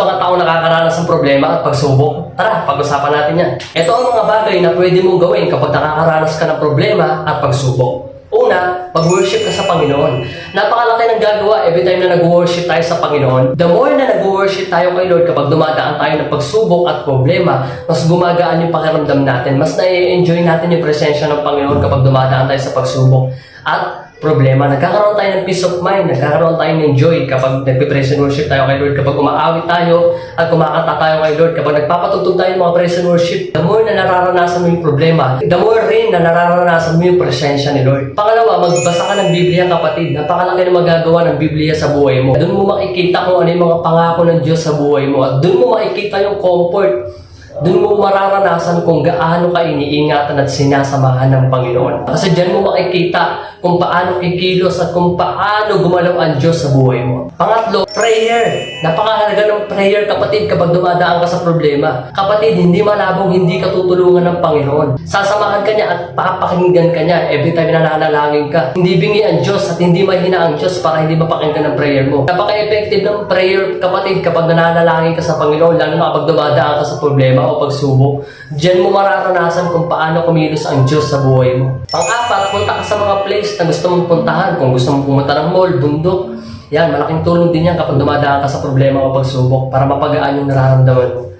mga tao nakakaranas ng problema at pagsubok? Tara, pag-usapan natin yan. Ito ang mga bagay na pwede mong gawin kapag nakakaranas ka ng problema at pagsubok. Una, mag-worship ka sa Panginoon. Napakalaki ng gagawa every time na nag-worship tayo sa Panginoon. The more na nag-worship tayo kay Lord kapag dumadaan tayo ng pagsubok at problema, mas gumagaan yung pakiramdam natin. Mas na-enjoy natin yung presensya ng Panginoon kapag dumadaan tayo sa pagsubok at problema. Nagkakaroon tayo ng peace of mind, nagkakaroon tayo ng joy kapag nagpe-praise and worship tayo kay Lord, kapag umaawit tayo at kumakanta tayo kay Lord, kapag nagpapatugtog tayo ng mga praise and worship. The more na nararanasan mo yung problema, the more rin na nararanasan mo yung presensya ni Lord. Pangalawa, magbasa ka ng Biblia, kapatid. Napakalaki na magagawa ng Biblia sa buhay mo. Doon mo makikita kung ano yung mga pangako ng Diyos sa buhay mo at doon mo makikita yung comfort. Doon mo mararanasan kung gaano ka iniingatan at sinasamahan ng Panginoon. Kasi diyan mo makikita kung paano kikilos at kung paano gumalaw ang Diyos sa buhay mo. Pangatlo, prayer. Napakahalaga ng prayer, kapatid, kapag dumadaan ka sa problema. Kapatid, hindi malabong hindi ka tutulungan ng Panginoon. Sasamahan ka niya at papakinggan ka niya every time na nanalangin ka. Hindi bingi ang Diyos at hindi mahina ang Diyos para hindi mapakinggan ng prayer mo. Napaka-effective ng prayer, kapatid, kapag nananalangin ka sa Panginoon, lalo na kapag dumadaan ka sa problema o pagsubok. Diyan mo mararanasan kung paano kumilos ang Diyos sa buhay mo. Pang-apat, punta ka sa mga place na gusto mong puntahan. Kung gusto mong pumunta ng mall, bundok, yan, malaking tulong din yan kapag dumadaan ka sa problema o pagsubok para mapagaan yung nararamdaman mo.